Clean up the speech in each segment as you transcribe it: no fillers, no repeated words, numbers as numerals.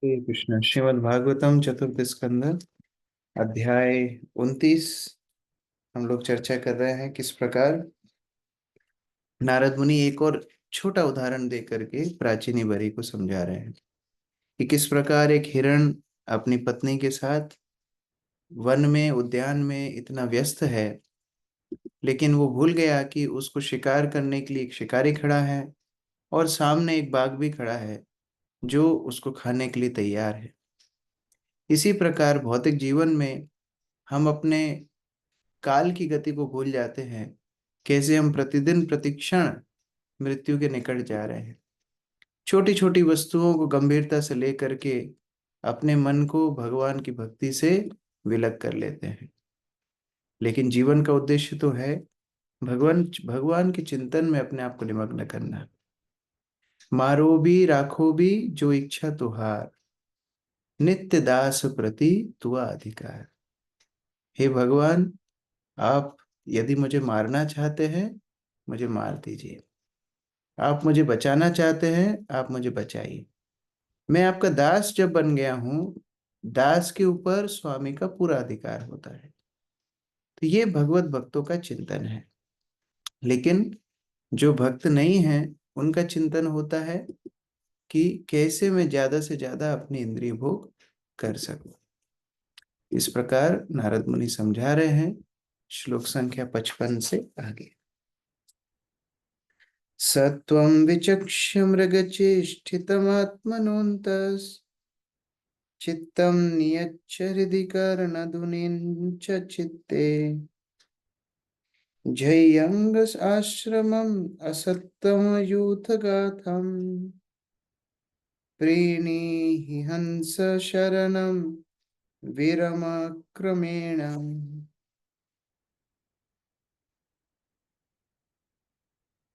हरे कृष्ण। श्रीमद् भागवतम चतुर्थ स्कंध अध्याय 29 हम लोग चर्चा कर रहे हैं। किस प्रकार नारद मुनि एक और छोटा उदाहरण दे करके प्राचीनी बरी को समझा रहे हैं कि किस प्रकार एक हिरण अपनी पत्नी के साथ वन में उद्यान में इतना व्यस्त है, लेकिन वो भूल गया कि उसको शिकार करने के लिए एक शिकारी खड़ा है और सामने एक बाघ भी खड़ा है जो उसको खाने के लिए तैयार है। इसी प्रकार भौतिक जीवन में हम अपने काल की गति को भूल जाते हैं। कैसे हम प्रतिदिन प्रतिक्षण मृत्यु के निकट जा रहे हैं। छोटी छोटी वस्तुओं को गंभीरता से लेकर के अपने मन को भगवान की भक्ति से विलग कर लेते हैं। लेकिन जीवन का उद्देश्य तो है भगवान भगवान के चिंतन में अपने आप को निमग्न करना। मारो भी राखो भी जो इच्छा तुहार, नित्य दास प्रति तुआ अधिकार। हे भगवान, आप यदि मुझे मारना चाहते हैं मुझे मार दीजिए, आप मुझे बचाना चाहते हैं आप मुझे बचाइए। मैं आपका दास जब बन गया हूं, दास के ऊपर स्वामी का पूरा अधिकार होता है। तो ये भगवत भक्तों का चिंतन है। लेकिन जो भक्त नहीं है उनका चिंतन होता है कि कैसे मैं ज्यादा से ज्यादा अपनी इंद्रिय भोग कर सकूं। इस प्रकार नारद मुनि समझा रहे हैं। श्लोक संख्या 55 से आगे। सत्वं विचक्ष्य मृगचेष्टितमात्मनोऽन्तस् चित्तं नियच्छ हृदि कर्णधुनीं च चित्ते जय्यंग आश्रमम् असत्तमयूथगाथम् प्रीणीहि हंस शरणं विरमक्रमेण।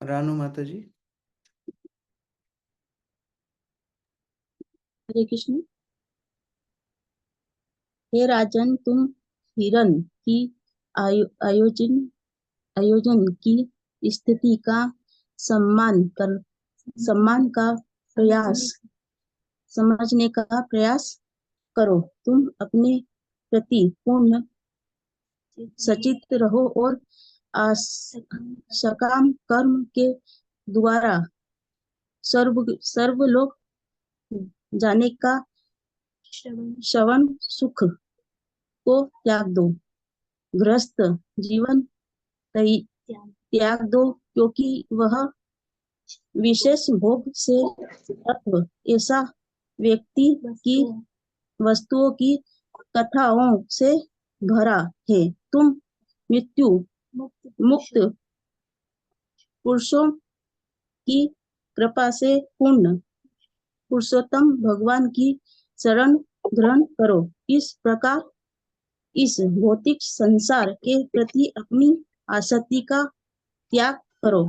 रानू माता जी। हरे कृष्ण। हे राजन, तुम हिरन की आयोजन आयोजन की स्थिति का सम्मान का प्रयास समझने का प्रयास करो। तुम अपने प्रति पूर्ण सचेत रहो और सकाम कर्म के द्वारा सर्वलोक जाने का श्रवण सुख को त्याग दो। गृहस्थ जीवन त्याग दो, क्योंकि वह विशेष भोग से तत्व ऐसा व्यक्ति की वस्तुओं की कथाओं से भरा है। तुम मृत्यु मुक्त पुरुषों की कृपा से पूर्ण पुरुषोत्तम भगवान की शरण ग्रहण करो। इस प्रकार इस भौतिक संसार के प्रति अपनी आसक्ति का त्याग करो।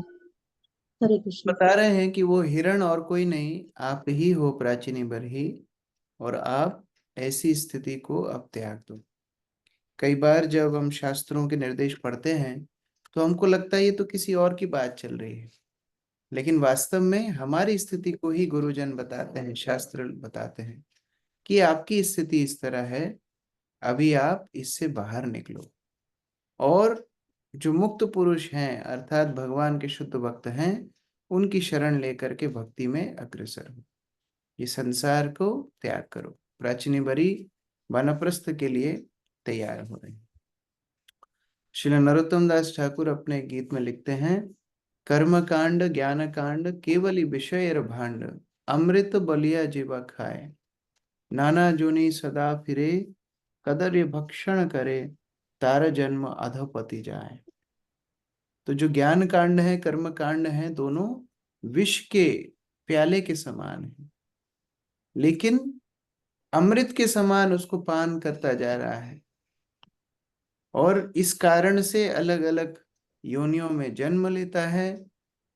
हरे कृष्ण। बता रहे हैं कि वो हिरण और कोई नहीं, आप ही हो प्राचीनी बरही, और आप ऐसी स्थिति को अब त्याग दो। कई बार जब हम शास्त्रों के निर्देश पढ़ते हैं तो हमको लगता है ये तो किसी और की बात चल रही है, लेकिन वास्तव में हमारी स्थिति को ही गुरुजन बताते हैं, शास्त्र बताते हैं कि आपकी स्थिति इस तरह है, अभी आप इससे बाहर निकलो और जो मुक्त पुरुष हैं अर्थात भगवान के शुद्ध भक्त हैं उनकी शरण लेकर के भक्ति में अग्रसर हो। ये संसार को त्याग करो। प्राचीनी बरी वानप्रस्थ के लिए तैयार हो रही। श्री नरोत्तम दास ठाकुर अपने गीत में लिखते हैं, कर्म कांड ज्ञान कांड केवली विषय भांड, अमृत बलिया जीवा खाए, नाना जुनी सदा फिरे, कदर ये भक्षण करे, तार जन्म अधोपति जाए। तो जो ज्ञान कांड है कर्म कांड है दोनों विष के प्याले के समान है, लेकिन अमृत के समान उसको पान करता जा रहा है और इस कारण से अलग अलग योनियों में जन्म लेता है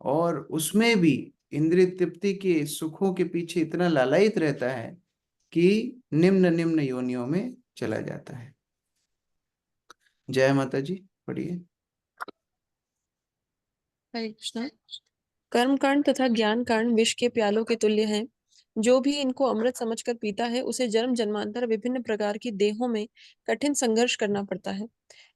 और उसमें भी इंद्रिय तृप्ति के सुखों के पीछे इतना लालायित रहता है कि निम्न निम्न योनियों में चला जाता है। जय माता जी। पढ़िए। हरे कृष्णा। कर्म कांड तथा ज्ञान कांड विष के प्यालों के तुल्य हैं। जो भी इनको अमृत समझकर पीता है उसे जन्म जन्मांतर विभिन्न प्रकार की देहों में कठिन संघर्ष करना पड़ता है।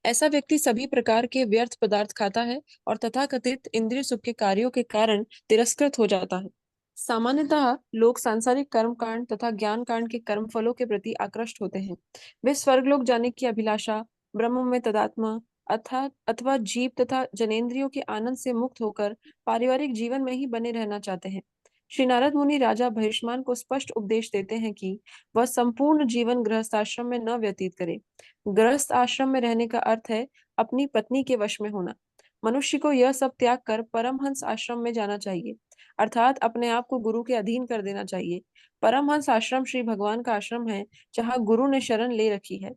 ऐसा व्यक्ति सभी प्रकार के व्यर्थ पदार्थ खाता है और तथाकथित इंद्रिय सुख के कार्यों के कारण तिरस्कृत हो जाता है। सामान्यतः लोग सांसारिक कर्म कांड तथा ज्ञान कांड के कर्म फलों के प्रति आकृष्ट होते हैं। वे स्वर्गलोक जाने की अभिलाषा, ब्रह्म में तदात्मा अथवा जीव तथा जनेंद्रियों के आनंद से मुक्त होकर पारिवारिक जीवन में ही बने रहना चाहते हैं। श्री नारद मुनि राजा भविष्यमान को स्पष्ट उपदेश देते हैं कि वह संपूर्ण जीवन गृहस्थ आश्रम में न व्यतीत करे। गृहस्थ आश्रम में रहने का अर्थ है अपनी पत्नी के वश में होना। मनुष्य को यह सब त्याग कर परमहंस आश्रम में जाना चाहिए, अर्थात अपने आप को गुरु के अधीन कर देना चाहिए। परमहंस आश्रम श्री भगवान का आश्रम है, जहाँ गुरु ने शरण ले रखी है।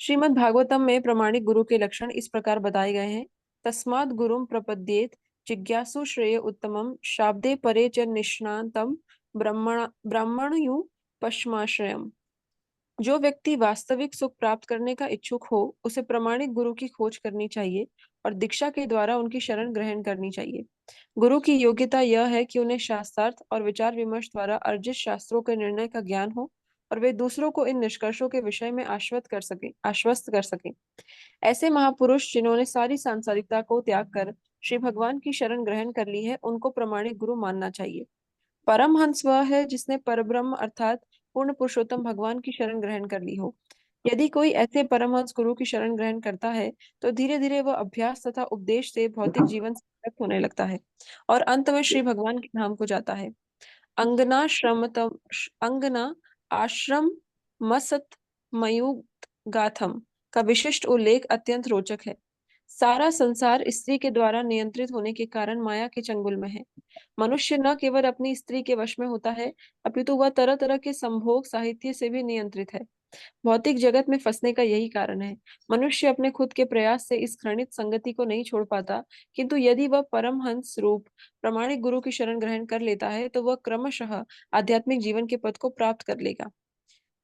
श्रीमद् भागवतम में प्रामाणिक गुरु के लक्षण इस प्रकार बताए गए हैं। तस्मात् गुरुम प्रपद्येत जिज्ञासु श्रेय उत्तमम शाब्दे परे च निष्णातम ब्राह्मणयु पश्माश्रयम। जो व्यक्ति वास्तविक सुख प्राप्त करने का इच्छुक हो उसे प्रामाणिक गुरु की खोज करनी चाहिए और दीक्षा के द्वारा उनकी शरण ग्रहण करनी चाहिए। गुरु की योग्यता यह है कि उन्हें शास्त्रार्थ और विचार विमर्श द्वारा अर्जित शास्त्रों के निर्णय का ज्ञान हो और वे दूसरों को इन निष्कर्षों के विषय में आश्वस्त कर सके। ऐसे महापुरुष जिन्होंने सारी सांसारिकता को त्याग कर श्री भगवान की शरण ग्रहण कर ली है, उनको प्रामाणिक गुरु मानना चाहिए। परमहंस वह है जिसने परब्रह्म अर्थात पूर्ण पुरुषोत्तम भगवान की शरण ग्रहण कर ली हो। यदि कोई ऐसे परमहंस गुरु की शरण ग्रहण करता है तो धीरे धीरे वह अभ्यास तथा उपदेश से भौतिक जीवन से मुक्त होने लगता है और अंत में श्री भगवान के धाम को जाता है। अंगना श्रमतम अंगना आश्रम मसत मयुक्त गाथम का विशिष्ट उल्लेख अत्यंत रोचक है। सारा संसार स्त्री के द्वारा नियंत्रित होने के कारण माया के चंगुल में है। मनुष्य न केवल अपनी स्त्री के वश में होता है, अपितु वह तरह तरह के संभोग साहित्य से भी नियंत्रित है। भौतिक जगत में फंसने का यही कारण है। मनुष्य अपने खुद के प्रयास से इस घृणित संगति को नहीं छोड़ पाता, किंतु यदि वह परमहंस रूप प्रामाणिक गुरु की शरण ग्रहण कर लेता है तो वह क्रमशः आध्यात्मिक जीवन के पद को प्राप्त कर लेगा।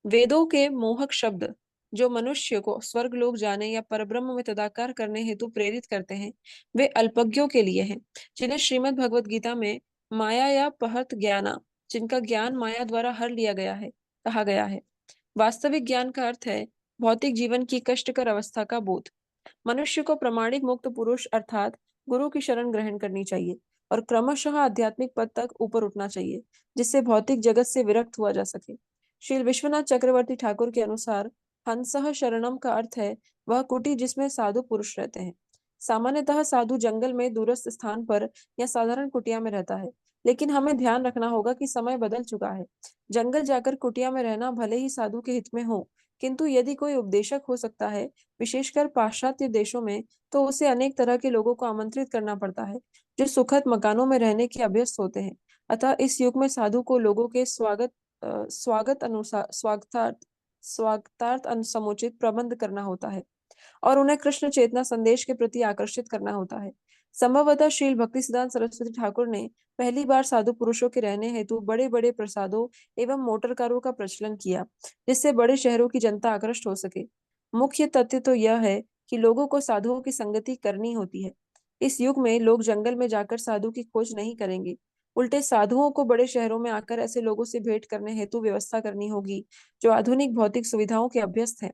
वेदों के मोहक शब्द जो मनुष्य को स्वर्ग लोक जाने या परब्रह्म में तदाकार करने हेतु प्रेरित करते हैं, वे अल्पज्ञों के लिए हैं, जिन्हें श्रीमद् भगवत गीता में माया या पहत ज्ञाना, जिनका ज्ञान माया द्वारा हर लिया गया है, कहा गया है। वास्तविक ज्ञान का अर्थ है भौतिक जीवन की कष्टकर अवस्था का बोध। मनुष्य को प्रामाणिक मुक्त पुरुष अर्थात गुरु की शरण ग्रहण करनी चाहिए और क्रमशः आध्यात्मिक पद तक ऊपर उठना चाहिए, जिससे भौतिक जगत से विरक्त हुआ जा सके। श्री विश्वनाथ चक्रवर्ती ठाकुर के अनुसार हंसः शरणम का अर्थ है वह कुटी जिसमें साधु पुरुष रहते हैं। सामान्यतः साधु जंगल में दूरस्थ स्थान पर या साधारण कुटिया में रहता है, लेकिन हमें ध्यान रखना होगा कि समय बदल चुका है। जंगल जाकर कुटिया में रहना भले ही साधु के हित में हो, किंतु यदि कोई उपदेशक हो सकता है, विशेषकर पाश्चात्य देशों में, तो उसे अनेक तरह के लोगों को आमंत्रित करना पड़ता है जो सुखद मकानों में रहने के अभ्यस्त होते हैं। अतः इस युग में साधु को लोगों के स्वागत अनुसार स्वागतार्थ समुचित प्रबंध करना होता है और उन्हें कृष्ण चेतना संदेश के प्रति आकर्षित करना होता है। संभवतः श्रील भक्ति सिद्धांत सरस्वती ठाकुर ने पहली बार साधु पुरुषों के रहने हेतु बड़े बड़े प्रसादों एवं मोटर कारों का प्रचलन किया, जिससे बड़े शहरों की जनता आकृष्ट हो सके। मुख्य तथ्य तो यह है कि लोगों को साधुओं की संगति करनी होती है। इस युग में लोग जंगल में जाकर साधु की खोज नहीं करेंगे, उल्टे साधुओं को बड़े शहरों में आकर ऐसे लोगों से भेंट करने हेतु व्यवस्था करनी होगी जो आधुनिक भौतिक सुविधाओं के अभ्यस्त हैं।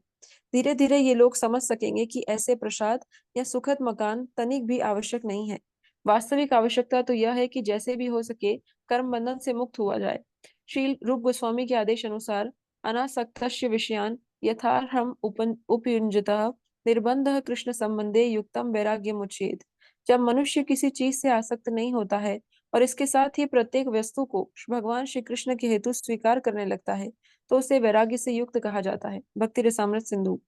धीरे धीरे ये लोग समझ सकेंगे कि ऐसे प्रसाद या सुखद मकान तनिक भी आवश्यक नहीं है। वास्तविक आवश्यकता तो यह है कि जैसे भी हो सके कर्म बंधन से मुक्त हुआ जाए। श्री रूप गोस्वामी के आदेश अनुसार अनासक्तस्य विषयान यथार्हम उपयुञ्जतः निर्बंध कृष्ण संबंधे युक्तम वैराग्य मुच्येत। जब मनुष्य किसी चीज से आसक्त नहीं होता है और इसके साथ ही प्रत्येक वस्तु को भगवान श्री कृष्ण के हेतु स्वीकार करने लगता है, तो उसे वैराग्य से युक्त कहा जाता है। भक्ति रसामृत सिंधु।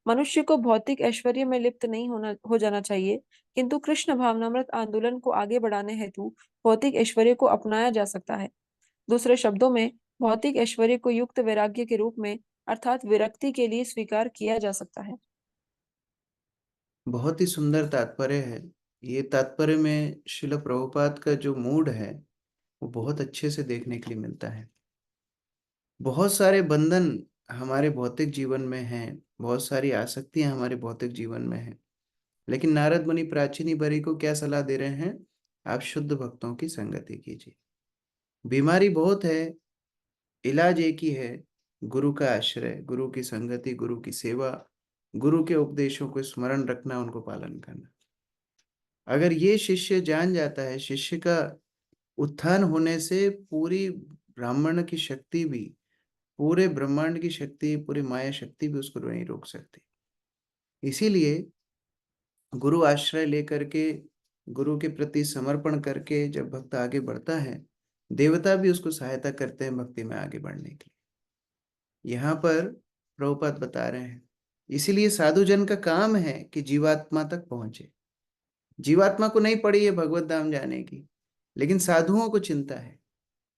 मनुष्य को भौतिक ऐश्वर्य में लिप्त नहीं हो जाना चाहिए, किंतु कृष्ण भावनामृत आंदोलन को आगे बढ़ाने हेतु भौतिक ऐश्वर्य को अपनाया जा सकता है। दूसरे शब्दों में भौतिक ऐश्वर्य को युक्त वैराग्य के रूप में अर्थात विरक्ति के लिए स्वीकार किया जा सकता है। बहुत ही सुंदर तात्पर्य है। ये तात्पर्य में शिल प्रभुपाद का जो मूड है वो बहुत अच्छे से देखने के लिए मिलता है। बहुत सारे बंधन हमारे भौतिक जीवन में हैं, बहुत सारी आसक्तियां हमारे भौतिक जीवन में हैं, लेकिन नारद मुनि प्राचीनी बरी को क्या सलाह दे रहे हैं? आप शुद्ध भक्तों की संगति कीजिए। बीमारी बहुत है, इलाज एक ही है, गुरु का आश्रय, गुरु की संगति, गुरु की सेवा, गुरु के उपदेशों को स्मरण रखना, उनको पालन करना। अगर ये शिष्य जान जाता है, शिष्य का उत्थान होने से पूरी ब्राह्मण की शक्ति भी, पूरे ब्रह्मांड की शक्ति, पूरी माया शक्ति भी उसको नहीं रोक सकती। इसीलिए गुरु आश्रय लेकर के, गुरु के प्रति समर्पण करके जब भक्त आगे बढ़ता है, देवता भी उसको सहायता करते हैं भक्ति में आगे बढ़ने के लिए। यहाँ पर प्रभुपाद बता रहे हैं, इसीलिए साधु जन का काम है कि जीवात्मा तक पहुंचे। जीवात्मा को नहीं पड़ी है भगवत धाम जाने की, लेकिन साधुओं को चिंता है।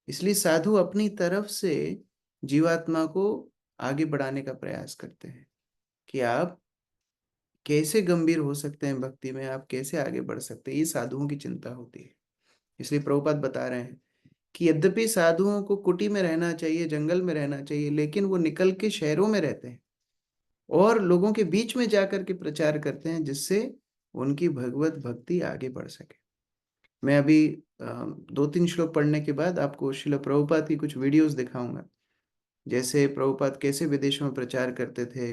इसलिए साधु अपनी तरफ से जीवात्मा को आगे बढ़ाने का प्रयास करते हैं कि आप कैसे गंभीर हो सकते हैं भक्ति में, आप कैसे आगे बढ़ सकते हैं, ये साधुओं की चिंता होती है। इसलिए प्रभुपाद बता रहे हैं कि यद्यपि साधुओं को कुटी में रहना चाहिए, जंगल में रहना चाहिए, लेकिन वो निकल के शहरों में रहते हैं और लोगों के बीच में जाकर के प्रचार करते हैं, जिससे उनकी भगवत भक्ति आगे बढ़ सके। मैं अभी 2-3 श्लोक पढ़ने के बाद आपको श्रील प्रभुपाद की कुछ वीडियोस दिखाऊंगा, जैसे प्रभुपाद कैसे विदेशों में प्रचार करते थे,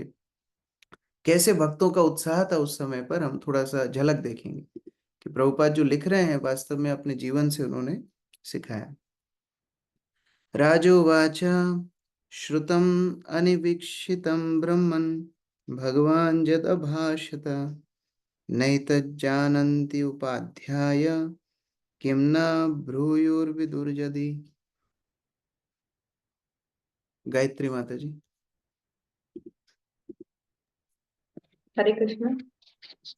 कैसे भक्तों का उत्साह था उस समय पर। हम थोड़ा सा झलक देखेंगे कि प्रभुपाद जो लिख रहे हैं वास्तव में अपने जीवन से उन्होंने सिखाया। राजोवाच श्रुतम अनिवीक्षितं ब्रह्मन् भगवान् यद् अभाषत नैतज्जानन्ति उपाध्याय किं न ब्रूयुर्विदुर्यदि। गायत्री माता जी। हरे कृष्ण।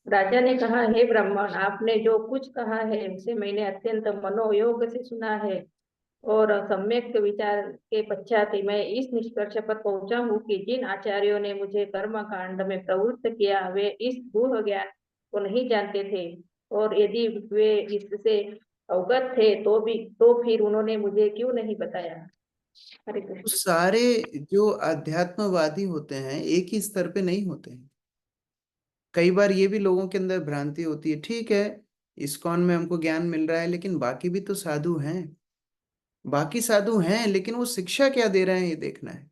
राजा ने कहा, हे ब्राह्मण, आपने जो कुछ कहा है उसे मैंने अत्यंत मनोयोग से सुना है और सम्यक विचार के पश्चात मैं इस निष्कर्ष पर पहुंचा हूँ कि जिन आचार्यों ने मुझे कर्म कांड में प्रवृत्त किया वे इस गूढ़ ज्ञान को नहीं जानते थे, और यदि वे इससे अवगत थे तो फिर उन्होंने मुझे क्यों नहीं बताया। हरे कृष्ण। सारे जो अध्यात्मवादी होते हैं एक ही स्तर पे नहीं होते हैं। कई बार ये भी लोगों के अंदर भ्रांति होती है, ठीक है इस्कॉन में हमको ज्ञान मिल रहा है, लेकिन बाकी भी तो साधु हैं, बाकी साधु हैं, लेकिन वो शिक्षा क्या दे रहे हैं ये देखना है।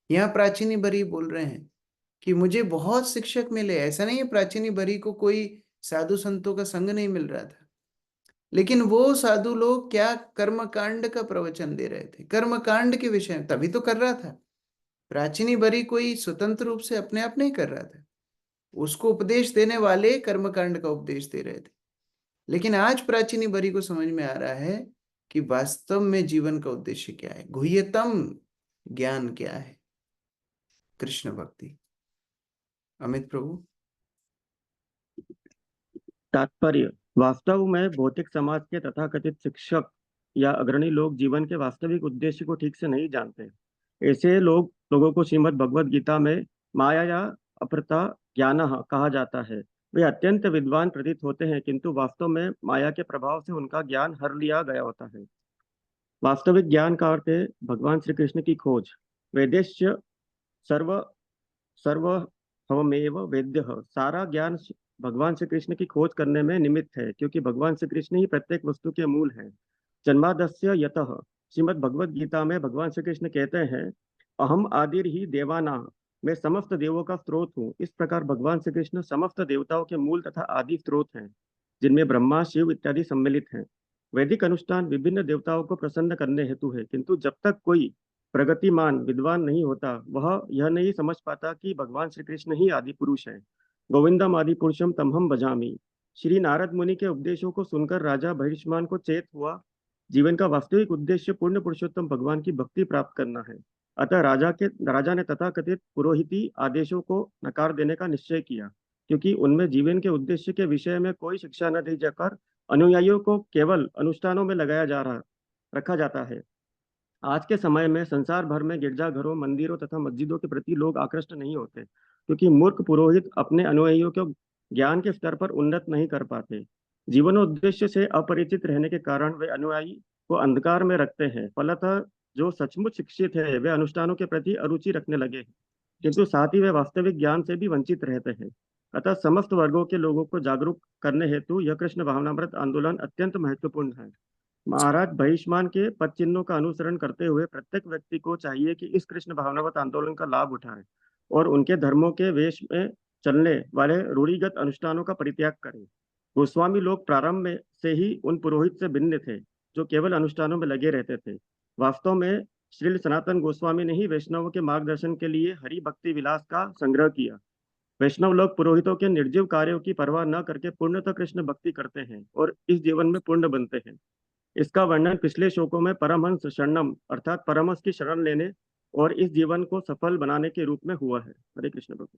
यहाँ प्राचीनी बरी बोल रहे हैं कि मुझे बहुत शिक्षक मिले, ऐसा नहीं है प्राचीनी बरी को कोई साधु संतों का संग नहीं मिल रहा था, लेकिन वो साधु लोग क्या कर्म कांड का प्रवचन दे रहे थे, कर्म कांड के विषय में, तभी तो कर रहा था। प्राचीनी बरी कोई स्वतंत्र रूप से अपने आप नहीं कर रहा था, उसको उपदेश देने वाले कर्म कांड का उपदेश दे रहे थे। लेकिन आज प्राचीनी बरी को समझ में आ रहा है कि वास्तव में जीवन का उद्देश्य क्या है, गुह्यतम ज्ञान क्या है, कृष्ण भक्ति। अमित प्रभु। तात्पर्य: वास्तव में भौतिक समाज के तथाकथित शिक्षक या अग्रणी लोग जीवन के वास्तविक उद्देश्य को ठीक से नहीं जानते। ऐसे लोगों को श्रीमद् भगवद गीता में माया या अपरता ज्ञानः कहा जाता है। वे अत्यंत विद्वान प्रतीत होते हैं, किंतु वास्तव में माया के प्रभाव से उनका ज्ञान हर लिया गया होता है। वास्तविक ज्ञान का अर्थ है भगवान श्री कृष्ण की खोज। वेदेश्य सर्व सर्वमेव वेद्यः। सारा ज्ञान भगवान श्री कृष्ण की खोज करने में निमित्त है, क्योंकि भगवान श्री कृष्ण ही प्रत्येक वस्तु के मूल है। जन्मादस्य यतः। श्रीमद् भगवद गीता में भगवान श्री कृष्ण कहते हैं, अहम आदिर ही देवाना, मैं समस्त देवों का स्रोत हूँ। इस प्रकार भगवान श्री कृष्ण समस्त देवताओं के मूल तथा आदि स्रोत हैं, जिनमें ब्रह्मा, शिव इत्यादि सम्मिलित हैं। वैदिक अनुष्ठान विभिन्न देवताओं को प्रसन्न करने हेतु है, किंतु जब तक कोई प्रगतिमान विद्वान नहीं होता, वह यह नहीं समझ पाता कि भगवान श्री कृष्ण ही आदि पुरुष है। गोविंदम आदि पुरुषम तमहम भजामि। श्री नारद मुनि के उपदेशों को सुनकर राजा बहिष्मान को चेत हुआ, जीवन का वास्तविक उद्देश्य पूर्ण पुरुषोत्तम भगवान की भक्ति प्राप्त करना है। अतः राजा ने तथाकथित पुरोहिती आदेशों को नकार देने का निश्चय किया, क्योंकि उनमें जीवन के उद्देश्य के विषय में कोई शिक्षा न दी जाकर अनुयायियों को केवल अनुष्ठानों में रखा जाता है। आज के समय में संसार भर में गिरजाघरों, मंदिरों तथा मस्जिदों के प्रति लोग आकृष्ट नहीं होते, क्योंकि मूर्ख पुरोहित अपने अनुयायियों को ज्ञान के स्तर पर उन्नत नहीं कर पाते। जीवन उद्देश्य से अपरिचित रहने के कारण वे अनुयायी को अंधकार में रखते हैं। फलतः जो सचमुच शिक्षित है वे अनुष्ठानों के प्रति अरुचि रखने लगे हैं, किंतु साथ ही वे वास्तविक ज्ञान से भी वंचित रहते हैं। अतः समस्त वर्गों के लोगों को जागरूक करने हेतु यह कृष्ण भावनामृत आंदोलन अत्यंत महत्वपूर्ण है। महाराज भीष्मान के पद चिन्हों का अनुसरण करते हुए प्रत्येक व्यक्ति को चाहिए कि इस कृष्ण भावनावत आंदोलन का लाभ उठाए और उनके धर्मों के वेश में चलने वाले रूढ़िगत अनुष्ठानों का परित्याग करें। गोस्वामी लोग प्रारंभ में से ही उन पुरोहित से भिन्न थे जो केवल अनुष्ठानों में लगे रहते थे। वास्तव में श्री सनातन गोस्वामी ने ही वैष्णवों के मार्गदर्शन के लिए हरि भक्ति विलास का संग्रह किया। वैष्णव लोग पुरोहितों के निर्जीव कार्यों की परवाह न करके पूर्णतः कृष्ण भक्ति करते हैं और इस जीवन में पूर्ण बनते हैं। इसका वर्णन पिछले श्लोकों में परमहंस शरणम अर्थात परमहंस की शरण लेने और इस जीवन को सफल बनाने के रूप में हुआ है। हरे कृष्ण प्रभु।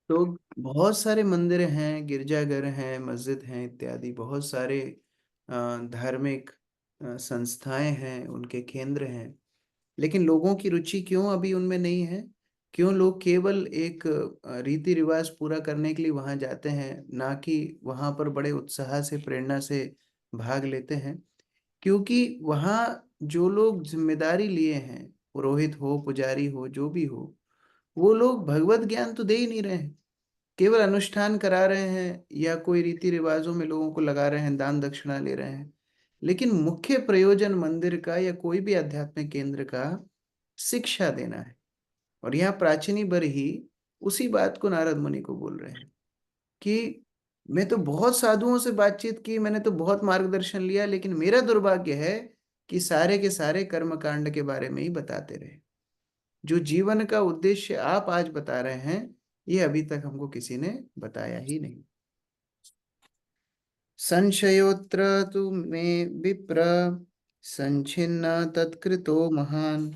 तो बहुत सारे मंदिर हैं, गिरजाघर हैं, मस्जिद हैं, इत्यादि बहुत सारे धार्मिक संस्थाएं हैं, उनके केंद्र हैं, लेकिन लोगों की रुचि क्यों अभी उनमें नहीं है? क्यों लोग केवल एक रीति रिवाज पूरा करने के लिए वहां जाते हैं, ना कि वहां पर बड़े उत्साह से, प्रेरणा से भाग लेते हैं? क्योंकि वहां जो लोग जिम्मेदारी लिए हैं, पुरोहित हो, पुजारी हो, जो भी हो, वो लोग भगवत ज्ञान तो दे ही नहीं रहे हैं, केवल अनुष्ठान करा रहे हैं या कोई रीति रिवाजों में लोगों को लगा रहे हैं, दान दक्षिणा ले रहे हैं। लेकिन मुख्य प्रयोजन मंदिर का या कोई भी आध्यात्मिक केंद्र का शिक्षा देना है। और यहाँ प्राचीनी बर ही उसी बात को नारद मुनि को बोल रहे हैं कि मैं तो बहुत साधुओं से बातचीत की, मैंने तो बहुत मार्गदर्शन लिया, लेकिन मेरा दुर्भाग्य है कि सारे के सारे कर्म कांड के बारे में ही बताते रहे। जो जीवन का उद्देश्य आप आज बता रहे हैं, ये अभी तक हमको किसी ने बताया ही नहीं। संशयोत्र तु मे विप्र संच्छिन्न तत्कृतो महान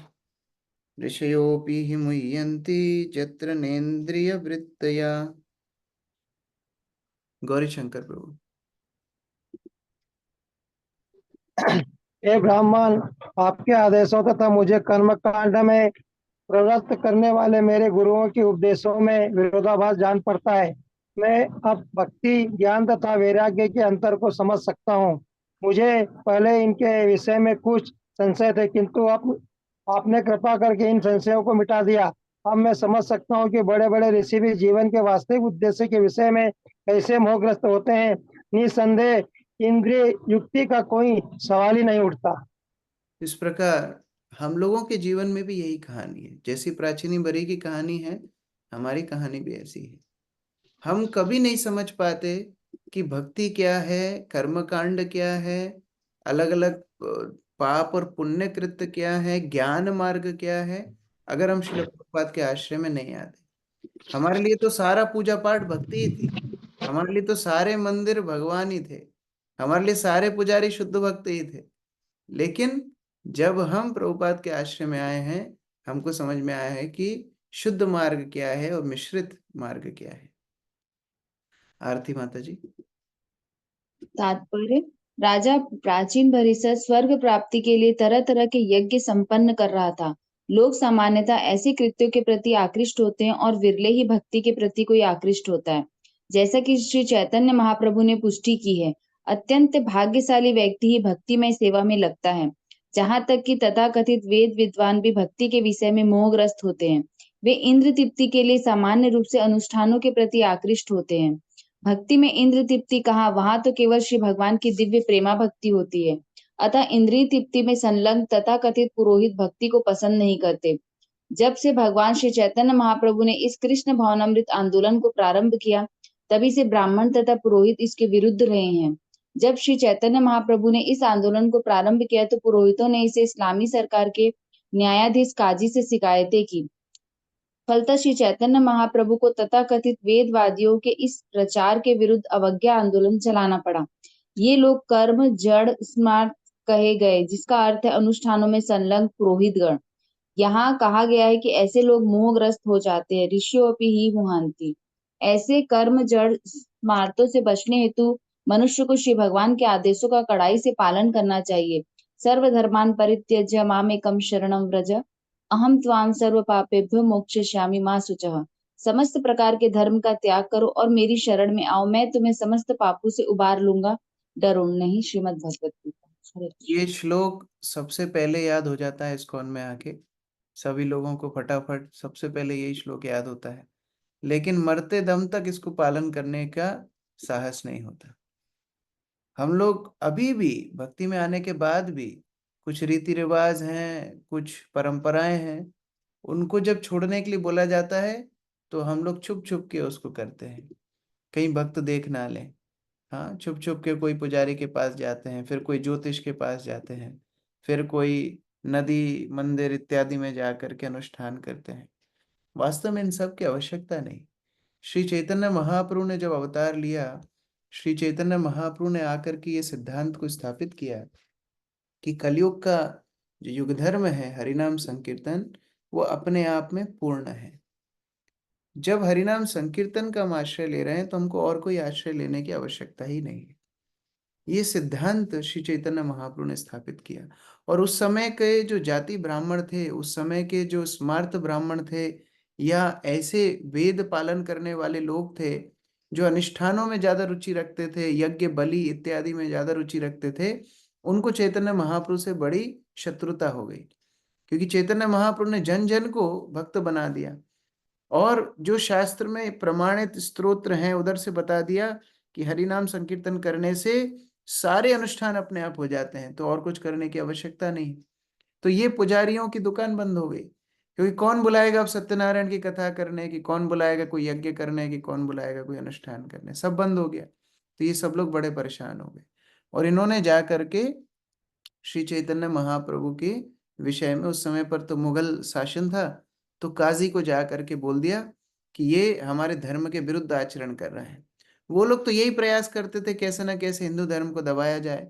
ऋषयोऽपि हि मुह्यन्ति यत्र नेन्द्रिय वृत्तया। गौरी शंकर प्रभु। हे ब्राह्मण, आपके आदेशों तथा मुझे कर्म कांड में प्रवृत्त करने वाले मेरे गुरुओं के उपदेशों में विरोधाभास जान पड़ता है। मैं अब भक्ति, ज्ञान तथा वैराग्य के अंतर को समझ सकता हूँ। मुझे पहले इनके विषय में कुछ संशय थे, किंतु अब आपने कृपा करके इन संशयों को मिटा दिया। अब मैं समझ सकता हूँ कि बड़े बड़े ऋषि भी जीवन के वास्तविक उद्देश्य के विषय में कैसे मोहग्रस्त होते हैं। निसंदेह इंद्रिय युक्ति का कोई सवाल ही नहीं उठता। इस प्रकार हम लोगों के जीवन में भी यही कहानी है। जैसी प्राचीनी बरी की कहानी है, हमारी कहानी भी ऐसी है। हम कभी नहीं समझ पाते कि भक्ति क्या है, कर्म कांड क्या है, अलग अलग पाप और पुण्य कृत्य क्या है, ज्ञान मार्ग क्या है, अगर हम श्रील प्रभुपाद के आश्रय में नहीं आते। हमारे लिए तो सारा पूजा पाठ भक्ति ही थी, हमारे लिए तो सारे मंदिर भगवान ही थे, हमारे लिए सारे पुजारी शुद्ध भक्त ही थे। लेकिन जब हम प्रभुपाद के आश्रय में आए हैं, हमको समझ में आया है कि शुद्ध मार्ग क्या है और मिश्रित मार्ग क्या है। आरती माता जी। तात्पर्य: राजा प्राचीन परिसर स्वर्ग प्राप्ति के लिए तरह तरह के यज्ञ संपन्न कर रहा था। लोग सामान्यतः ऐसे कृत्यों के प्रति आकृष्ट होते हैं और विरले ही भक्ति के प्रति कोई आकृष्ट होता है। जैसा कि श्री चैतन्य महाप्रभु ने पुष्टि की है, अत्यंत भाग्यशाली व्यक्ति ही भक्तिमय सेवा में लगता है। जहां तक कि तथाकथित वेद विद्वान भी भक्ति के विषय में मोहग्रस्त होते हैं। वे इंद्र तृप्ति के लिए सामान्य रूप से अनुष्ठानों के प्रति आकृष्ट होते हैं। भक्ति में इंद्र तृप्ति कहाँ, वहां तो केवल श्री भगवान की दिव्य प्रेमा भक्ति होती है। अतः इंद्रिय तृप्ति में संलग्न तथाकथित पुरोहित भक्ति को पसंद नहीं करते। जब से भगवान श्री चैतन्य महाप्रभु ने इस कृष्ण भावनामृत आंदोलन को प्रारंभ किया, तभी से ब्राह्मण तथा पुरोहित इसके विरुद्ध रहे हैं। जब श्री चैतन्य महाप्रभु ने इस आंदोलन को प्रारंभ किया तो पुरोहितों ने इसे इस्लामी सरकार के न्यायाधीश काजी से शिकायतें की। फलतः श्री चैतन्य महाप्रभु को तथाकथित वेदवादियों के इस प्रचार के विरुद्ध अवज्ञा आंदोलन चलाना पड़ा। ये लोग कर्म जड़ स्मार्ट कहे गए, जिसका अर्थ है अनुष्ठानों में संलग्न पुरोहितगण। यहाँ कहा गया है कि ऐसे लोग मोहग्रस्त हो जाते हैं। ऋषियों ही मुहांति। ऐसे कर्म जड़ स्मार्तों से बचने हेतु मनुष्य को श्री भगवान के आदेशों का कड़ाई से पालन करना चाहिए। सर्वधर्मान् परित्यज्य मामेकं शरणं व्रज अहम त्वाम सर्व पापेभ्यो मोक्षयिष्यामि मा शुचः। समस्त प्रकार के धर्म का त्याग करो और मेरी शरण में आओ, मैं तुम्हें समस्त पापों से उबार लूंगा, डरो नहीं। श्रीमद् भगवत गीता। ये श्लोक सबसे पहले याद हो जाता है इस्कॉन में आके, सभी लोगों को फटाफट सबसे पहले यही श्लोक याद होता है, लेकिन मरते दम तक इसको पालन करने का साहस नहीं होता। हम लोग अभी भी भक्ति में आने के बाद भी कुछ रीति रिवाज हैं, कुछ परंपराएं हैं, उनको जब छोड़ने के लिए बोला जाता है तो हम लोग छुप छुप के उसको करते हैं, कहीं भक्त देख ना लें। हाँ, छुप छुप के कोई पुजारी के पास जाते हैं, फिर कोई ज्योतिष के पास जाते हैं, फिर कोई नदी मंदिर इत्यादि में जा करके अनुष्ठान करते हैं। वास्तव में इन सब की आवश्यकता नहीं। श्री चैतन्य महाप्रभु ने जब अवतार लिया, श्री चैतन्य महाप्रभु ने आकर के ये सिद्धांत को स्थापित किया कि कलयुग का जो युग धर्म है हरिनाम संकीर्तन, वो अपने आप में पूर्ण है। जब हरिनाम संकीर्तन का हम आश्रय ले रहे हैं तो हमको और कोई आश्रय लेने की आवश्यकता ही नहीं है। ये सिद्धांत श्री चैतन्य महाप्रभु ने स्थापित किया। और उस समय के जो जाति ब्राह्मण थे, उस समय के जो स्मार्त ब्राह्मण थे, या ऐसे वेद पालन करने वाले लोग थे जो अनुष्ठानों में ज्यादा रुचि रखते थे, यज्ञ बलि इत्यादि में ज्यादा रुचि रखते थे, उनको चैतन्य महाप्रभु से बड़ी शत्रुता हो गई, क्योंकि चैतन्य महाप्रभु ने जन जन को भक्त बना दिया। और जो शास्त्र में प्रमाणित स्तोत्र हैं उधर से बता दिया कि हरिनाम संकीर्तन करने से सारे अनुष्ठान अपने आप हो जाते हैं, तो और कुछ करने की आवश्यकता नहीं। तो ये पुजारियों की दुकान बंद हो गई, क्योंकि कौन बुलाएगा अब सत्यनारायण की कथा करने की, कौन बुलाएगा कोई यज्ञ करने की, कौन बुलाएगा कोई अनुष्ठान करने, सब बंद हो गया। तो ये सब लोग बड़े परेशान हो गए। और इन्होंने जा करके श्री चैतन्य महाप्रभु के विषय में, उस समय पर तो मुगल शासन था, तो काजी को जा करके बोल दिया कि ये हमारे धर्म के विरुद्ध आचरण कर रहे हैं। वो लोग तो यही प्रयास करते थे कैसे ना कैसे हिंदू धर्म को दबाया जाए।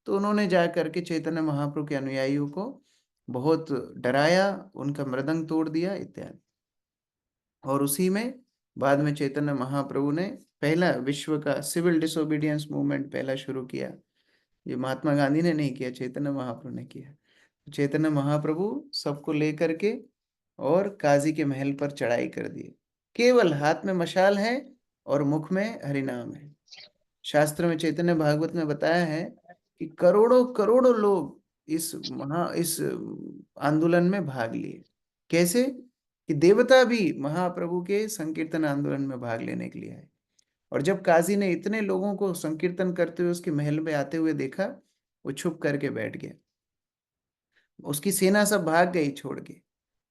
तो उन्होंने जा करके चैतन्य महाप्रभु के अनुयायियों को बहुत डराया, उनका मृदंग तोड़ दिया इत्यादि। और उसी में बाद में चैतन्य महाप्रभु ने पहला विश्व का सिविल डिसोबीडियंस मूवमेंट पहला शुरू किया। ये महात्मा गांधी ने नहीं किया, चैतन्य महाप्रभु ने किया। चैतन्य महाप्रभु सबको लेकर के और काजी के महल पर चढ़ाई कर दिए। केवल हाथ में मशाल है और मुख में हरिनाम है। शास्त्र में चैतन्य भागवत में बताया है कि करोड़ों करोड़ों लोग इस आंदोलन में भाग लिए। कैसे कि देवता भी महाप्रभु के संकीर्तन आंदोलन में भाग लेने के लिए आए। और जब काजी ने इतने लोगों को संकीर्तन करते हुए उसके महल में आते हुए देखा, वो छुप करके बैठ गया। उसकी सेना सब भाग गई छोड़ के।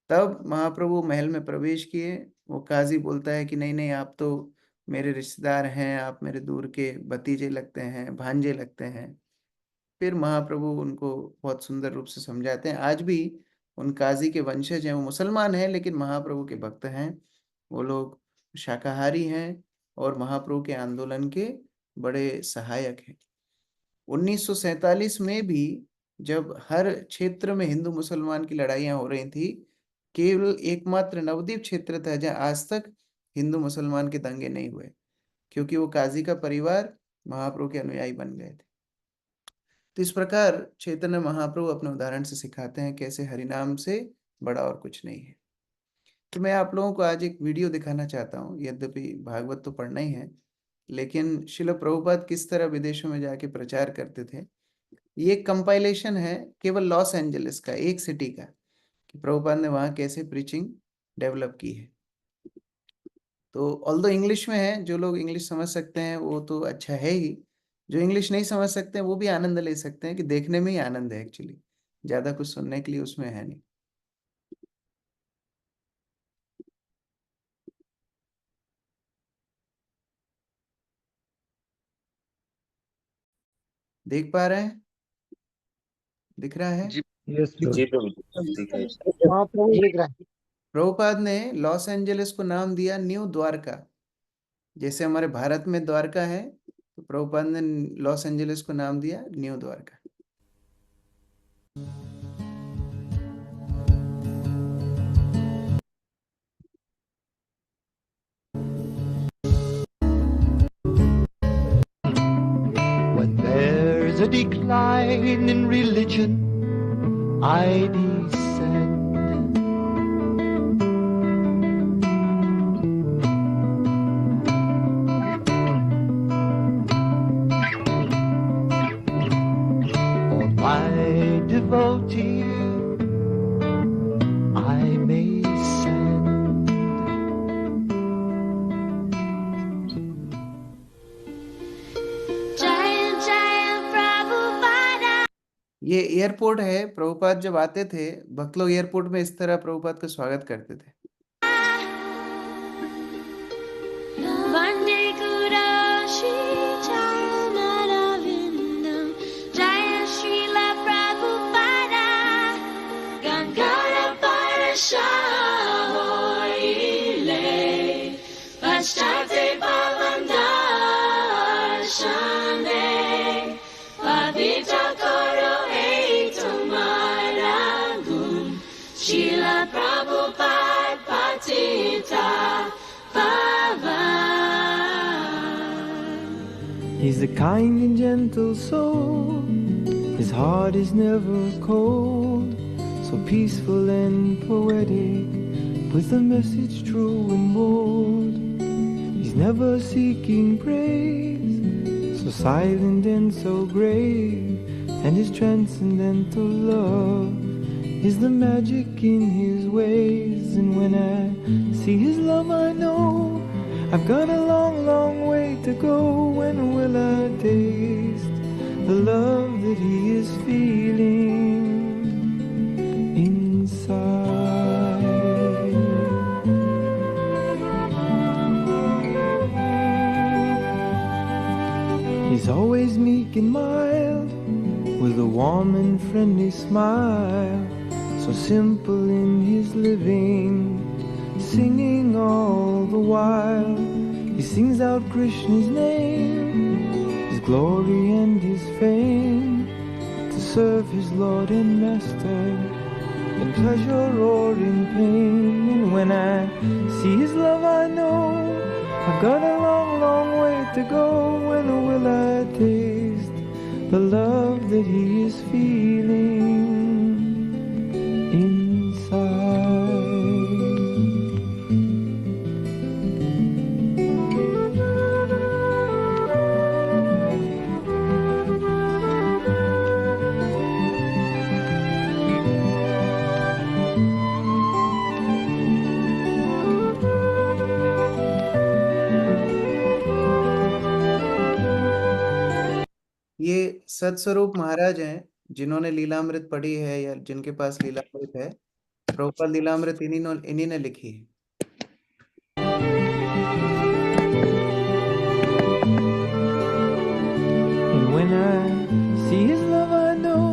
तब महाप्रभु महल में प्रवेश किए। वो काजी बोलता है कि नहीं नहीं, आप तो मेरे रिश्तेदार हैं, आप मेरे दूर के भतीजे लगते हैं, भांजे लगते हैं। फिर महाप्रभु उनको बहुत सुंदर रूप से समझाते हैं। आज भी उन काजी के वंशज हैं, वो मुसलमान हैं लेकिन महाप्रभु के भक्त हैं। वो लोग शाकाहारी हैं और महाप्रभु के आंदोलन के बड़े सहायक हैं। 1947 में भी जब हर क्षेत्र में हिंदू मुसलमान की लड़ाइयाँ हो रही थी, केवल एकमात्र नवद्वीप क्षेत्र था जहाँ आज तक हिंदू मुसलमान के दंगे नहीं हुए, क्योंकि वो काजी का परिवार महाप्रभु के अनुयायी बन गए थे। तो इस प्रकार चैतन्य महाप्रभु अपने उदाहरण से सिखाते हैं कैसे हरिनाम से बड़ा और कुछ नहीं है। तो मैं आप लोगों को आज एक वीडियो दिखाना चाहता हूँ। यद्यपि भागवत तो पढ़ना ही है, लेकिन श्रील प्रभुपाद किस तरह विदेशों में जाके प्रचार करते थे, ये एक कंपाइलेशन है केवल लॉस एंजलिस का, एक सिटी का, कि प्रभुपाद ने वहाँ कैसे प्रीचिंग डेवलप की है। तो ऑल्दो इंग्लिश में है, जो लोग इंग्लिश समझ सकते हैं वो तो अच्छा है ही, जो इंग्लिश नहीं समझ सकते हैं वो भी आनंद ले सकते हैं, कि देखने में ही आनंद है एक्चुअली, ज़्यादा कुछ सुनने के लिए उसमें है नहीं। देख पा रहे हैं? दिख रहा है? यस जी प्रभु ठीक है। महाप्रभु लिख रहा है। प्रभुपाद ने लॉस एंजलिस को नाम दिया न्यू द्वारका। जैसे हमारे भारत में द्वारका है, तो प्रभुपाद ने लॉस एंजलिस को नाम दिया new Dwarka. When there's a decline in religion, I descend. On my devotee I may send. Jaya Jaya ये एयरपोर्ट है। प्रभुपाद जब आते थे, भक्त लोग एयरपोर्ट में इस तरह प्रभुपाद का स्वागत करते थे। वन्दे गुराशि चरणरविन्दं जय श्रील प्रभुपादा गङ्गाधरपरशाहोइले पश्चाते भवन्दर्शने पवित्र करो हे तुम्हारा गुण श्रील प्रभुपाद पतिता He's a kind and gentle soul, his heart is never cold, so peaceful and poetic, with a message true and bold. He's never seeking praise, so silent and so grave, and his transcendental love is the magic in his ways. And when I see his love I know I've got a long, long way to go. When will I taste the love that he is feeling inside? He's always meek and mild, with a warm and friendly smile, so simple in his living, singing all the while. He sings out Krishna's name, his glory and his fame, to serve his Lord and Master, in pleasure or in pain. And when I see his love I know I've got a long, long way to go. When will I taste the love that he is feeling inside? ये सत्स्वरूप महाराज हैं, जिन्होंने लीलामृत पढ़ी है या जिनके पास लीलामृत है। प्रभुपाद लीलामृत इन्हीं ने लिखी है। And when I see his love I know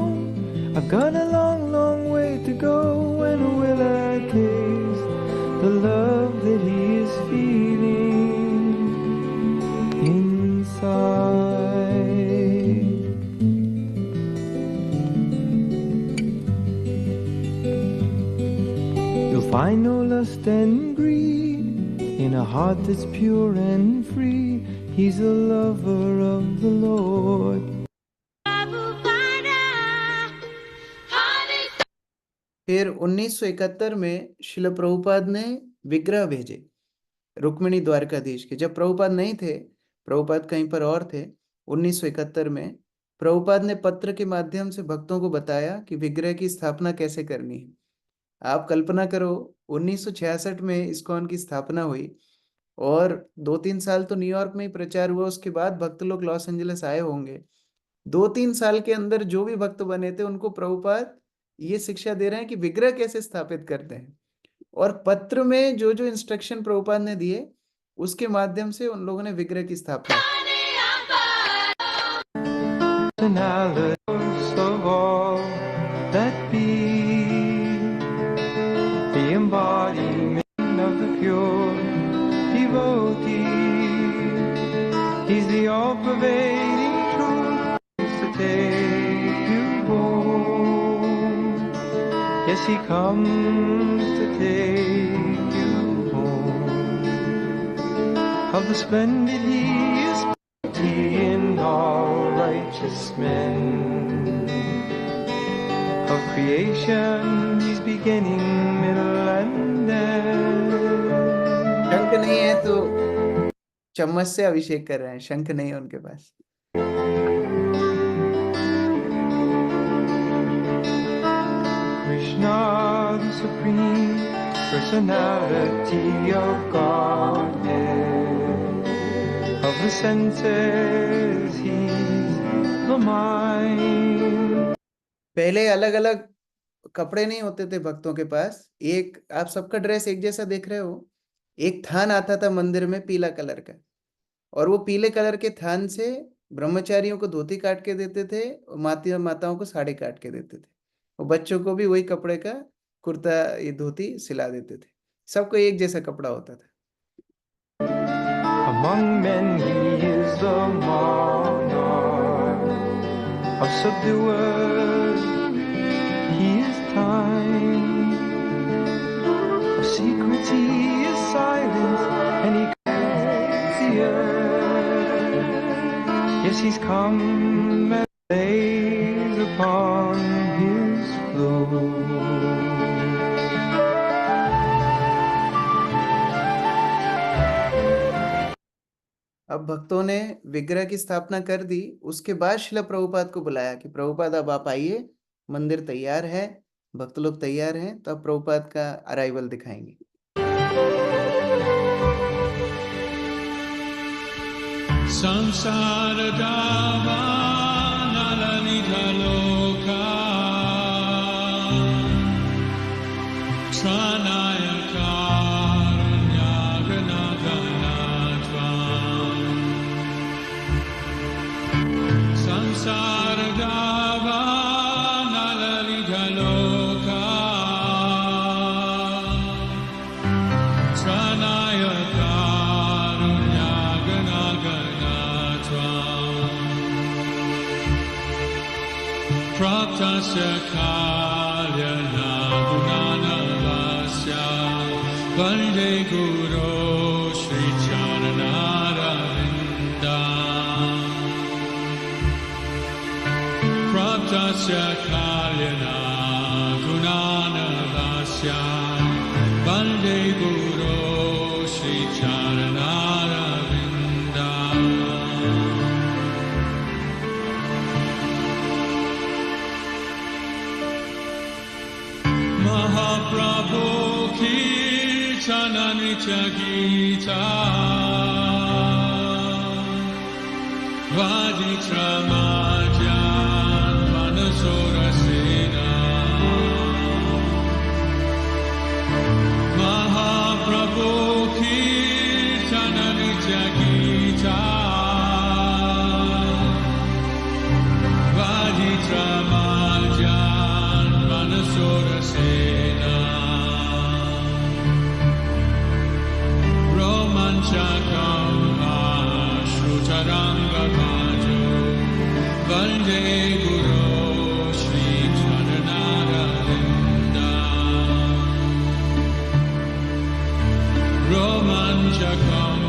I've got a long, long way to go. When will I taste the love that he is feeling inside? You'll find no lust and greed in a heart that's pure and free. He's a lover of the Lord. फिर 1971 में शिल प्रभुपाद ने विग्रह भेजे रुक्मिणी द्वारकाधीश के। जब प्रभुपाद नहीं थे, प्रभुपाद कहीं पर और थे, 1971 में प्रभुपाद ने पत्र के माध्यम से भक्तों को बताया कि विग्रह की स्थापना कैसे करनी है। आप कल्पना करो, 1966 में इस्कॉन की स्थापना हुई और 2-3 साल तो न्यूयॉर्क में ही प्रचार हुआ। उसके बाद भक्त लोग लॉस एंजलिस आए होंगे। 2-3 साल के अंदर जो भी भक्त बने थे उनको प्रभुपाद ये शिक्षा दे रहे हैं कि विग्रह कैसे स्थापित करते हैं, और पत्र में जो जो इंस्ट्रक्शन प्रभुपाद ने दिए उसके माध्यम से उन लोगों ने विग्रह की स्थापना की। Of all that be, the embodiment of the pure devotee. He's the all-pervading truth to take you home. Yes, he comes to take you home. Of the splendid he is in all righteous men. Of creation he's beginning, middle and end. शंख नहीं है तो चम्मच से अभिषेक कर रहे हैं, शंख नहीं है उनके पास। Krishna, the supreme personality of Godhead. Of the senses he's the mind. पहले अलग अलग कपड़े नहीं होते थे भक्तों के पास, एक आप सबका ड्रेस एक जैसा देख रहे हो, एक थान आता था मंदिर में पीला कलर का, और वो पीले कलर के थान से ब्रह्मचारियों को धोती काट के देते थे और माताओं को साड़ी काट के देते थे, और बच्चों को भी वही कपड़े का कुर्ता ये धोती सिला देते थे, सबको एक जैसा कपड़ा होता था। Among men he is the monarch of subduers. He is time. Of secrets he is silent, and he creates the earth. Yes, he's come and lays upon his floor. अब भक्तों ने विग्रह की स्थापना कर दी, उसके बाद शिला प्रभुपाद को बुलाया कि प्रभुपाद अब आप आइए, मंदिर तैयार है, भक्त लोग तैयार हैं, तो अब प्रभुपाद का अराइवल दिखाएंगे। संसार Praptasya kalyana gunanavasya Vande Guru Shri Charanaravinda Praptasya kalyana gunanavasya Vande Guru Shri Charanaravinda Mahaprabhu Kirtana Nitya Gita Vaditra Madhyan Manasura Sena Mahaprabhu Kirtana Nitya Gita Vaditra Madhyan Manasura Sena Romanchakam Ashrutaranga Bhajo Vande Guru Shri Charanaravinda Romanchakam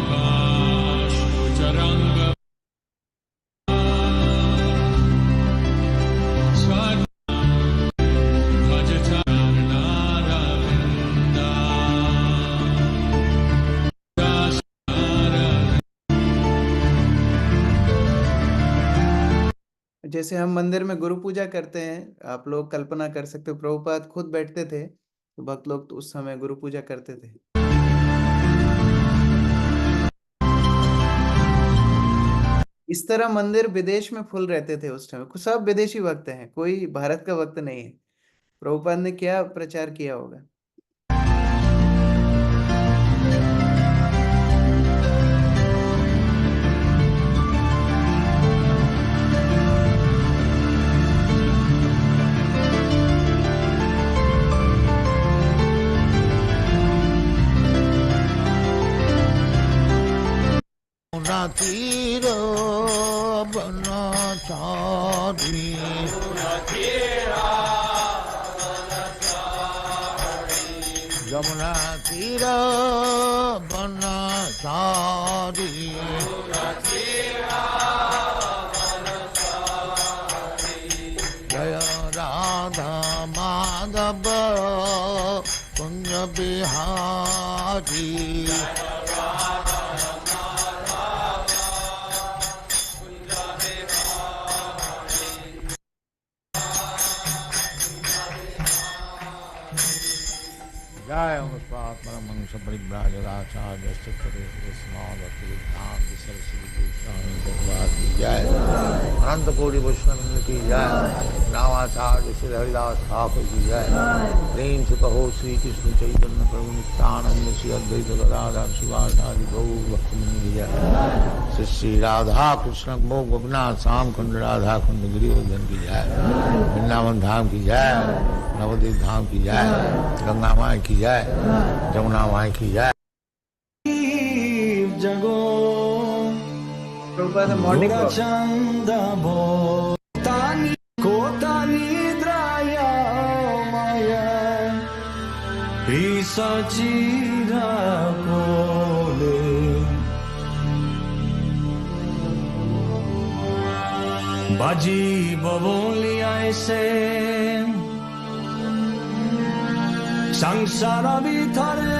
Ashrutaranga जैसे हम मंदिर में गुरु पूजा करते हैं, आप लोग कल्पना कर सकते हो प्रभुपाद खुद बैठते थे, तो भक्त लोग तो उस समय गुरु पूजा करते थे। इस तरह मंदिर विदेश में फुल रहते थे उस समय, सब विदेशी भक्त हैं, कोई भारत का भक्त नहीं है। प्रभुपाद ने क्या प्रचार किया होगा। Tiro Banachari Yamuna Tiro Banachari Jaya Radha Madhava Kunja Bihari जय परमहंस परिव्राजकाचार्य की जय, अनंत कोटि वैष्णव की जय, नामाचार्य श्री हरिदास ठाकुर की जय। प्रेम से कहो श्री कृष्ण चैतन्य प्रभु नित्यानंद श्री अद्वैत गदाधर शिवाचार्य गौर भक्तमंड की जय। श्री श्री राधा कृष्ण मोह गोपीनाथ श्याम कुंड राधा कुंड गिरिवर्धन की जय। वृंदावन धाम की जय, नवदीप धाम की जय, गंगा माई की जय, जमुना माई की जय। जगो मॉर्निंग वॉक चंदा भो तानी कोता निद्राया माया सचिरा कोले बाजी बबोली ऐसे संसार ভিতরে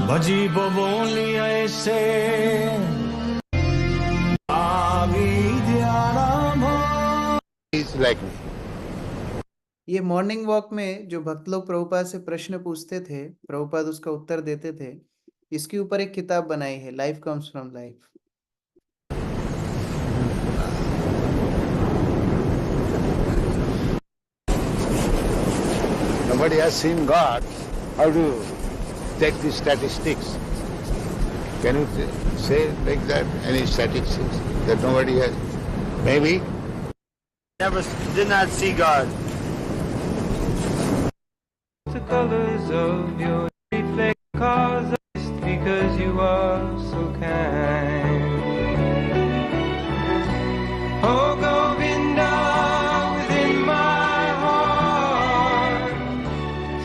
बाजी बबोली ऐसे ये मॉर्निंग वॉक में जो भक्त लोग प्रभुपाद से प्रश्न पूछते थे, प्रभुपाद उसका उत्तर देते थे। इसके ऊपर एक किताब बनाई है, life comes from life. Nobody has seen God. How do you take the statistics? Can you say like that? Any statistics that nobody has? Maybe. Never did not see God. The colors of your reflect cause us because you are so kind. Oh Govinda, within my heart,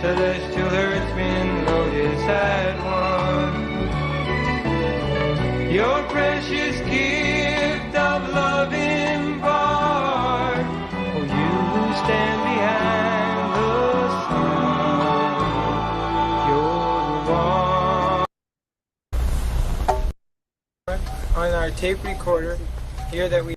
celestial earthman lotus had won. Your precious gift of love impart. Oh, you who stand behind the sun, you're the one. On our tape recorder, here that we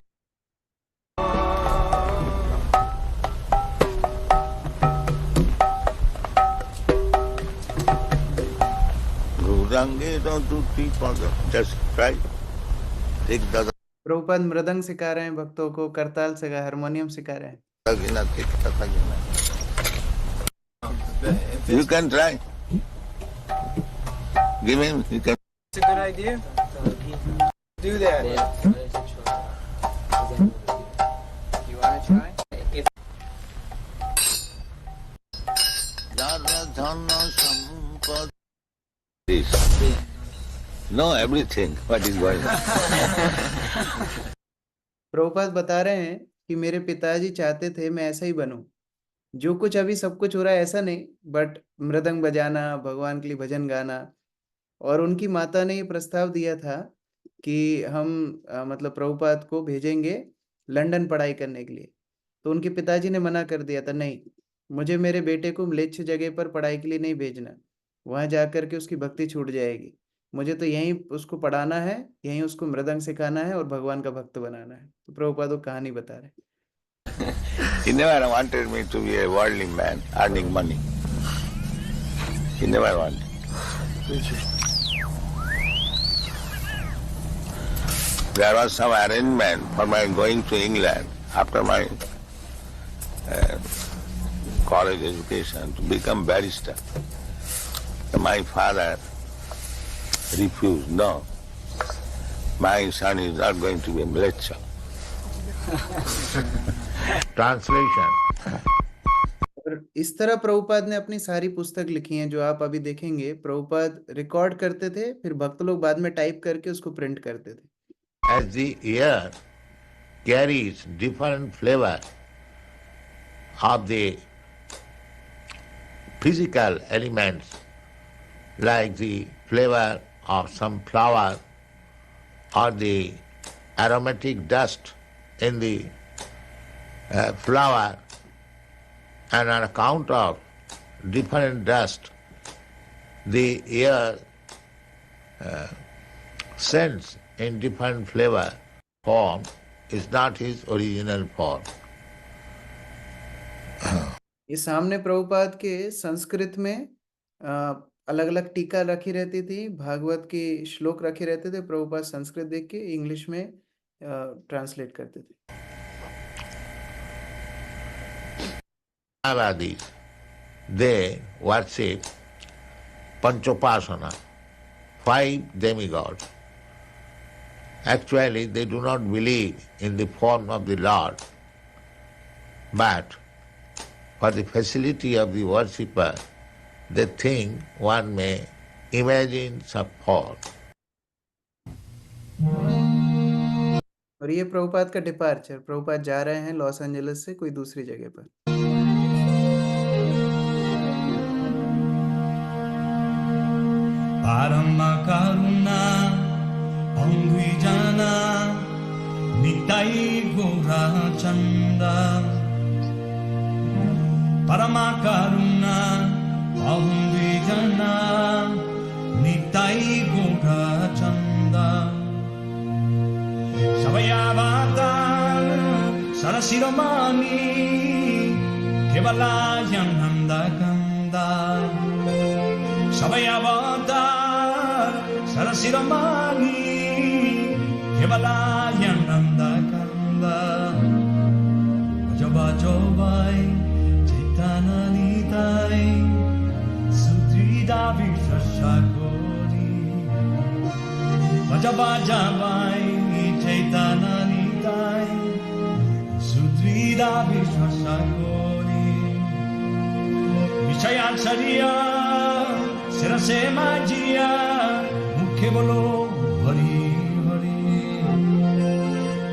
Don't do people. Just try. Take the Prabhupada मृदंग सिखा रहे हैं भक्तों को, करताल सिखा, harmonium सिखा रहे हैं। You can try. Give him. You can. It's a good idea. Do that. You want to try? Know everything. What is going on? Prabhupada बता रहे हैं कि मेरे पिताजी चाहते थे मैं ऐसा ही बनूं, जो कुछ अभी सब कुछ हो रहा है ऐसा नहीं, बट मृदंग बजाना, भगवान के लिए भजन गाना। और उनकी माता ने ये प्रस्ताव दिया था कि हम मतलब प्रभुपाद को भेजेंगे लंदन पढ़ाई करने के लिए। तो उनके पिताजी ने मना कर दिया था, नहीं, मुझे मेरे बेटे को म्लेच्छ जगह पर पढ़ाई के लिए नहीं भेजना, वहां जाकर के उसकी भक्ति छूट जाएगी। मुझे तो यहीं उसको पढ़ाना है, यहीं उसको मृदंग सिखाना है और भगवान का भक्त बनाना है। तो प्रभुपाद वो कहानी बता रहे। He never wanted me to be a worldly man earning money. He never wanted. There was some arrangement for my going to England after my college education to become barrister. My father refused. No, my son is not going to be a lecturer. Translation. और इस तरह प्रभुपाद ने अपनी सारी पुस्तक लिखी हैं, जो आप अभी देखेंगे। प्रभुपाद रिकॉर्ड करते थे, फिर भक्त लोग बाद में टाइप करके उसको प्रिंट करते थे। As the air carries different flavor of the physical elements, like the flavor of some flower or the aromatic dust in the flower, and on account of different dust, the air scents in different flavor form is not his original form. ये सामने प्रभुपाद के संस्कृत में अलग अलग टीका रखी रहती थी, भागवत की श्लोक रखे रहते थे, प्रभुपाद संस्कृत देख के इंग्लिश में ट्रांसलेट करते थे। Maharajis, they worship Panchopasana, 5 demigods. Actually, they do not believe in the form of the Lord, but for the facility of the worshipper, they think one may imagine some form. और ये प्रभुपाद का departure, Prabhupada जा रहे हैं Los Angeles से कोई दूसरी जगह पर। Parama karuna Pangwijana Nitai Gora Chanda Parama karuna Pangwijana Nitai Gora Chanda Savayavatar Sarasiromani Kevalayam Nanda Kanda Savayavatar Sarasiromani Kevalayam Nanda Kanda Vajabajobai Chaitana Nitai Sudrida Vishashakori Vajabajabai Chaitana Nitai Sudrida Vishashakori Vishayachariya Sirase Majiya Mukhe bolo Hari Hari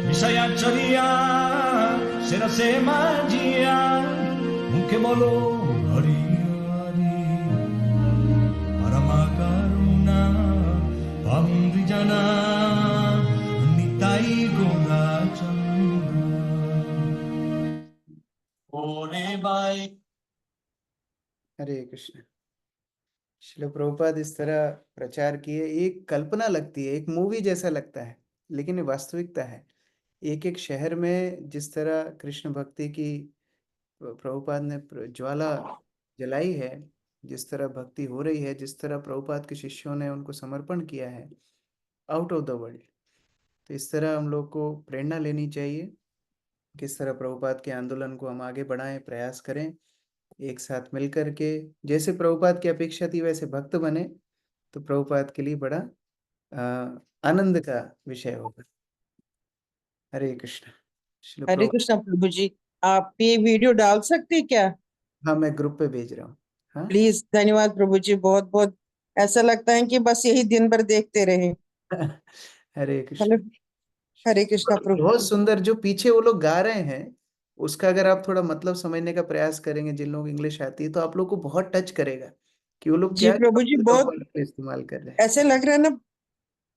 Vishayachariya Sirase Majiya Mukhe bolo Hari Hari Parama Karuna Pamrijana Nitai Gora Chandra Ore Bai हरे कृष्ण। श्रील प्रभुपाद इस तरह प्रचार किए, एक कल्पना लगती है, एक movie जैसा लगता है, लेकिन ये वास्तविकता है। एक एक शहर में जिस तरह कृष्ण भक्ति की प्रभुपाद ने ज्वाला जलाई है, जिस तरह भक्ति हो रही है, जिस तरह प्रभुपाद के शिष्यों ने उनको समर्पण किया है आउट ऑफ द वर्ल्ड, तो इस तरह हम लोग को प्रेरणा लेनी चाहिए। किस तरह प्रभुपाद के आंदोलन को हम आगे बढ़ाएं, प्रयास करें, एक साथ मिलकर के। जैसे प्रभुपाद की अपेक्षा थी वैसे भक्त बने तो प्रभुपाद के लिए बड़ा आनंद का विषय होगा। हरे कृष्ण। हरे कृष्ण प्रभु जी, आप ये वीडियो डाल सकते हैं क्या? हाँ, मैं ग्रुप पे भेज रहा हूँ। हाँ प्लीज, धन्यवाद प्रभु जी, बहुत बहुत। ऐसा लगता है कि बस यही दिन भर देखते रहे। हरे कृष्ण। हरे कृष्ण प्रभु। बहुत सुंदर जो पीछे वो लोग गा रहे हैं, उसका अगर आप थोड़ा मतलब समझने का प्रयास करेंगे, जिन लोग इंग्लिश आती है, तो आप लोग को बहुत टच करेगा कि वो लोग जी क्या प्रभु जी, बहुत इस्तेमाल कर रहे हैं। ऐसे लग रहा है ना,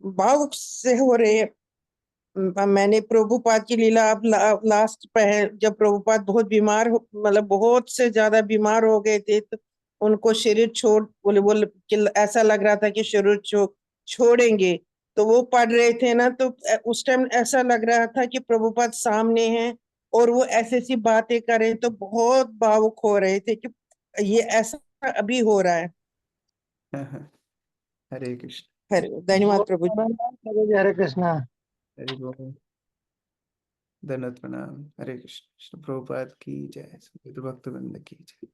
भाव से हो रहे हैं। मैंने प्रभुपाद की लीला अब लास्ट जब प्रभुपाद बहुत बीमार मतलब बहुत से ज्यादा बीमार हो गए थे, तो उनको शरीर छोड़ बोले ऐसा लग रहा था कि शरीर छोड़ेंगे, तो वो पढ़ रहे थे ना, तो उस टाइम ऐसा लग रहा था कि प्रभुपाद सामने हैं और वो ऐसी ऐसी बातें कर रहे, तो बहुत भावुक हो रहे थे कि ये ऐसा अभी हो रहा है। हरे कृष्ण। धन्यवाद प्रभु जी। हरे कृष्णा। हरि बोल। धन्यवाद, प्रणाम। हरे कृष्ण। प्रभुपाद की जय। भक्त वृंद की जय।